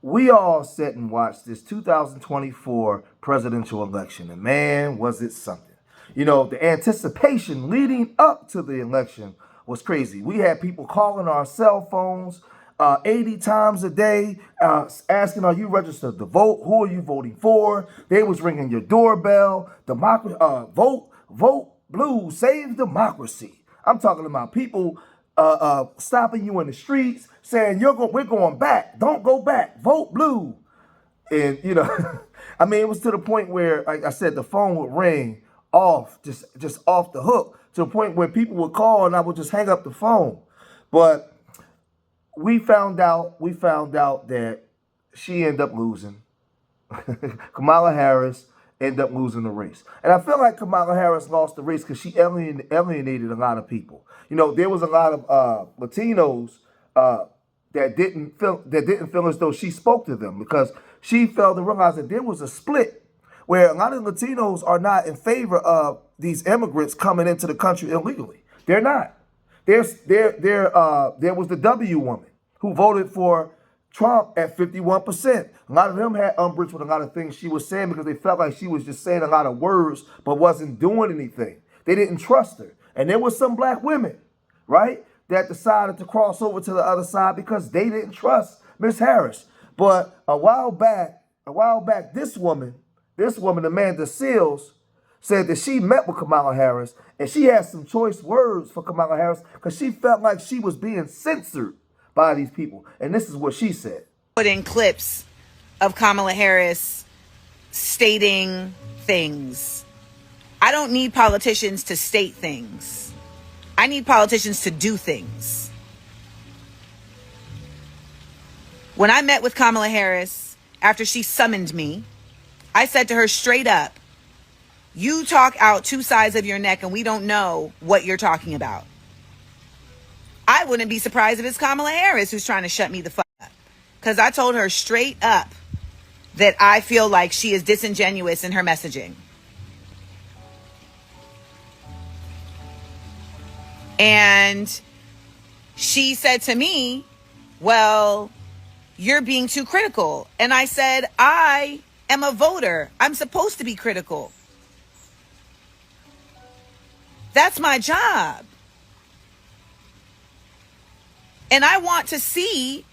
we all sat and watched this 2024 presidential election, and man, was it something. You know, the anticipation leading up to the election was crazy. We had people calling our cell phones 80 times a day, asking, are you registered to vote? Who are you voting for? They was ringing your doorbell. Vote blue, save democracy. I'm talking about people stopping you in the streets, saying we're going back. Don't go back. Vote blue. And I mean, it was to the point where, like I said, the phone would ring off, just off the hook, to the point where people would call and I would just hang up the phone. But we found out that she ended up losing. Kamala Harris ended up losing the race. And I feel like Kamala Harris lost the race because she alienated a lot of people. You know, there was a lot of Latinos that didn't feel as though she spoke to them, because she failed to realize that there was a split where a lot of Latinos are not in favor of these immigrants coming into the country illegally. They're not. There was the W woman who voted for Trump at 51%. A lot of them had umbrage with a lot of things she was saying because they felt like she was just saying a lot of words but wasn't doing anything. They didn't trust her. And there were some black women, right, that decided to cross over to the other side because they didn't trust Miss Harris. But a while back, this woman, Amanda Seals, said that she met with Kamala Harris and she had some choice words for Kamala Harris because she felt like she was being censored by these people. And this is what she said. Put in clips of Kamala Harris stating things. I don't need politicians to state things. I need politicians to do things. When I met with Kamala Harris after she summoned me, I said to her straight up, you talk out two sides of your neck and we don't know what you're talking about. I wouldn't be surprised if it's Kamala Harris who's trying to shut me the fuck up. Because I told her straight up that I feel like she is disingenuous in her messaging. And she said to me, well, you're being too critical. And I said, I am a voter. I'm supposed to be critical. That's my job. And I want to see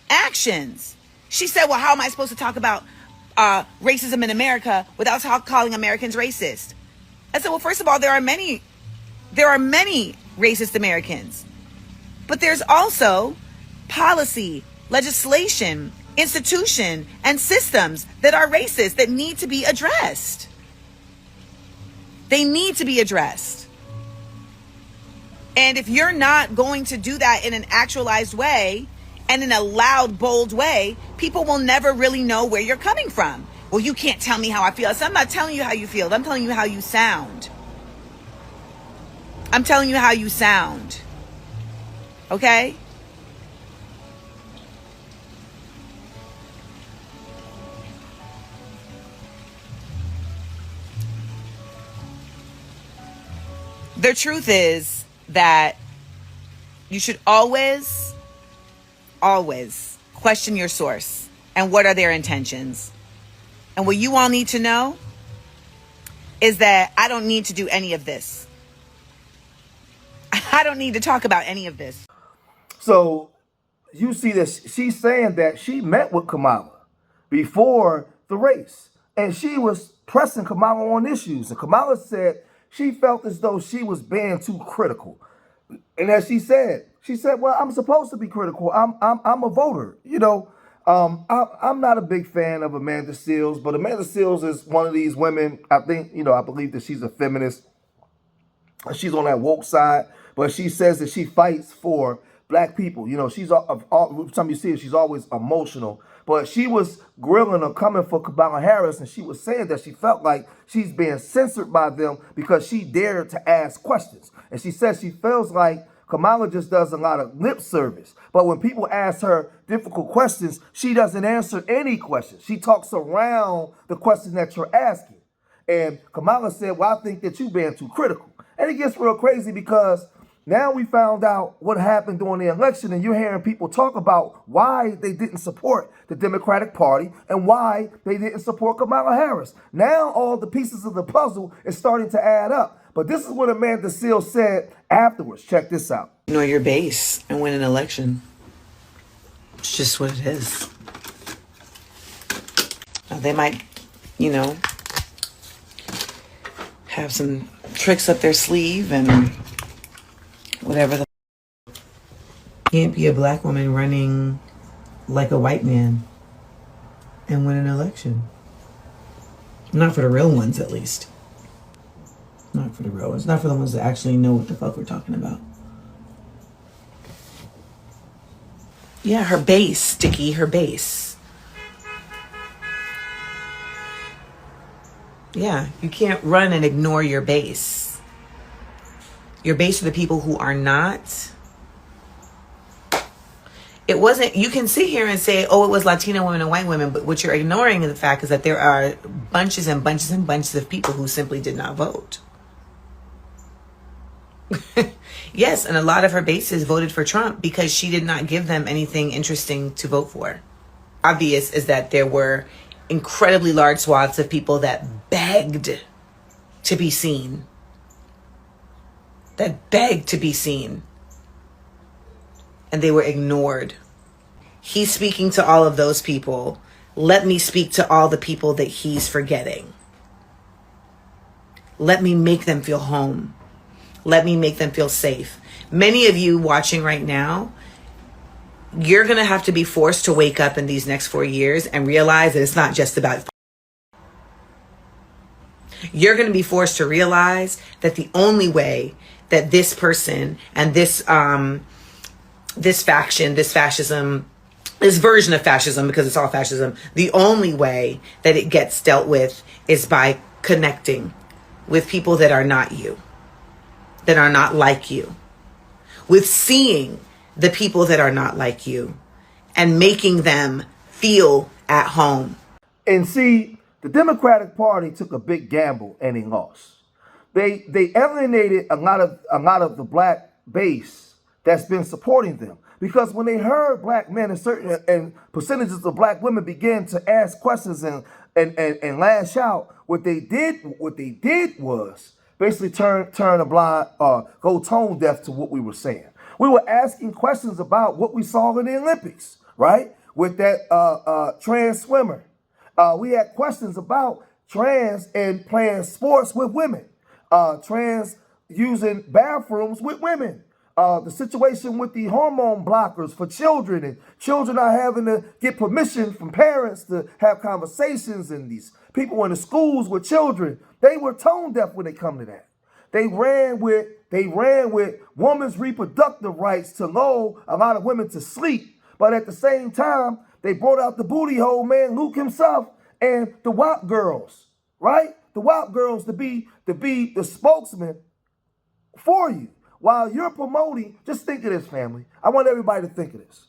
actions. She said, well, how am I supposed to talk about racism in America without calling Americans racist? I said, well, first of all, there are many racist Americans. But there's also policy, legislation, institution, and systems that are racist that need to be addressed. They need to be addressed. And if you're not going to do that in an actualized way and in a loud, bold way, people will never really know where you're coming from. Well, you can't tell me how I feel. So I'm not telling you how you feel. I'm telling you how you sound. I'm telling you how you sound. Okay? The truth is that you should always question your source and what are their intentions. And what you all need to know is that I don't need to do any of this. I don't need to talk about any of this. So you see this, she's saying that she met with Kamala before the race and she was pressing Kamala on issues. And Kamala said she felt as though she was being too critical. And as she said, well, I'm supposed to be critical. I'm a voter. I'm not a big fan of Amanda Seals, but Amanda Seals is one of these women. I believe that she's a feminist. She's on that woke side, but she says that she fights for black people. She's every time you see her, she's always emotional. But she was grilling or coming for Kamala Harris, and she was saying that she felt like she's being censored by them because she dared to ask questions. And she says she feels like Kamala just does a lot of lip service. But when people ask her difficult questions, she doesn't answer any questions. She talks around the question that you're asking. And Kamala said, well, I think that you're being too critical. And it gets real crazy because Now we found out what happened during the election, and you're hearing people talk about why they didn't support the Democratic Party and why they didn't support Kamala Harris. Now all the pieces of the puzzle is starting to add up. But this is what Amanda Seales said afterwards. Check this out. Ignore your base and win an election. It's just what it is. Now, they might, have some tricks up their sleeve and whatever. Can't be a black woman running like a white man and win an election. Not for the real ones, at least. Not for the real ones. Not for the ones that actually know what the fuck we're talking about. Yeah, her base, Sticky, her base. Yeah, you can't run and ignore your base. Your base are the people who are not. It wasn't, you can sit here and say, oh, it was Latino women and white women, but what you're ignoring is the fact is that there are bunches and bunches and bunches of people who simply did not vote. Yes, and a lot of her bases voted for Trump because she did not give them anything interesting to vote for. Obvious is that there were incredibly large swaths of people that begged to be seen. That begged to be seen. And they were ignored. He's speaking to all of those people. Let me speak to all the people that he's forgetting. Let me make them feel home. Let me make them feel safe. Many of you watching right now, you're going to have to be forced to wake up in these next 4 years and realize that it's not just about. You're going to be forced to realize that the only way that this person and this faction, this fascism, this version of fascism, because it's all fascism, the only way that it gets dealt with is by connecting with people that are not you, that are not like you, with seeing the people that are not like you and making them feel at home. And see, the Democratic Party took a big gamble and they lost. They alienated a lot of the black base that's been supporting them. Because when they heard black men and certain percentages of black women begin to ask questions and lash out, what they did was basically turn a blind, go tone deaf to what we were saying. We were asking questions about what we saw in the Olympics, right? With that trans swimmer. We had questions about trans and playing sports with women, trans using bathrooms with women. The situation with the hormone blockers for children, and children are having to get permission from parents to have conversations, and these people in the schools with children, they were tone deaf when it come to that. They ran with women's reproductive rights to lull a lot of women to sleep, but at the same time, they brought out the booty hole man, Luke himself, and the WAP girls, right? The WAP girls to be the spokesman for you. While you're promoting, just think of this, family. I want everybody to think of this.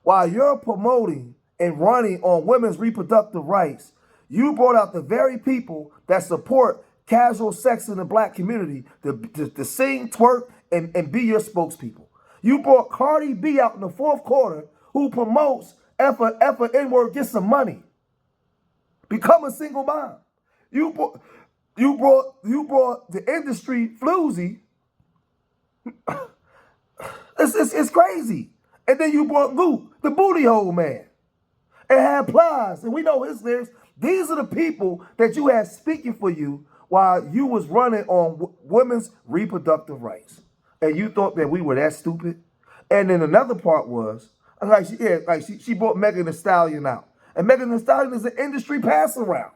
While you're promoting and running on women's reproductive rights, you brought out the very people that support casual sex in the black community to sing, twerk, and be your spokespeople. You brought Cardi B out in the fourth quarter who promotes F a N-word, get some money. Become a single mom. You brought the industry floozy. It's crazy. And then you brought Luke, the booty hole man, and had Plies, and we know his lyrics. These are the people that you had speaking for you while you was running on women's reproductive rights. And you thought that we were that stupid? And then another part was, she brought Megan Thee Stallion out. And Megan Thee Stallion is an industry pass-around.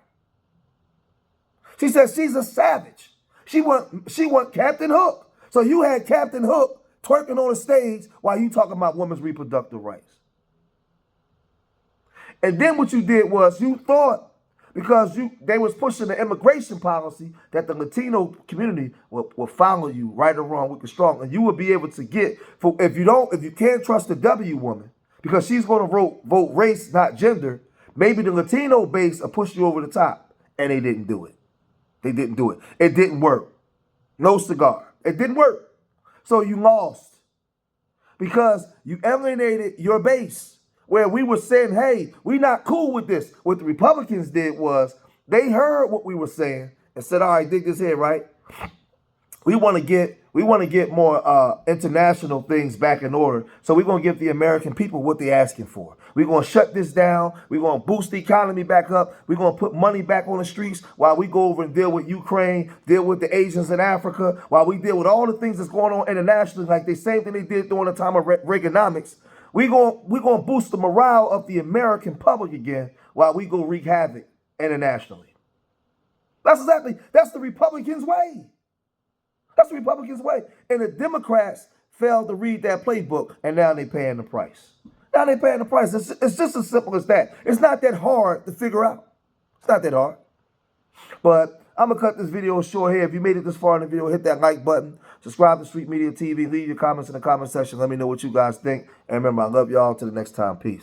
She said she's a savage. She want Captain Hook. So you had Captain Hook twerking on the stage while you talking about women's reproductive rights. And then what you did was you thought, because they was pushing the immigration policy, that the Latino community will follow you right or wrong, weak or strong, and you will be able to get, if you can't trust the W woman, because she's going to vote race, not gender, maybe the Latino base will push you over the top. And they didn't do it. They didn't do it. It didn't work. No cigar. It didn't work. So you lost because you alienated your base. Where we were saying, hey, we not cool with this. What the Republicans did was they heard what we were saying and said, all right, dig this here, right? We want to get more international things back in order. So we're going to give the American people what they're asking for. We're going to shut this down. We're going to boost the economy back up. We're going to put money back on the streets while we go over and deal with Ukraine, deal with the Asians in Africa, while we deal with all the things that's going on internationally, like the same thing they did during the time of Reaganomics. We're going to boost the morale of the American public again while we go wreak havoc internationally. That's the Republicans' way. That's the Republicans' way. And the Democrats failed to read that playbook, and now they're paying the price. Now they're paying the price. It's just as simple as that. It's not that hard to figure out. It's not that hard. But I'm going to cut this video short here. If you made it this far in the video, hit that like button. Subscribe to Street Media TV. Leave your comments in the comment section. Let me know what you guys think. And remember, I love y'all. Till the next time. Peace.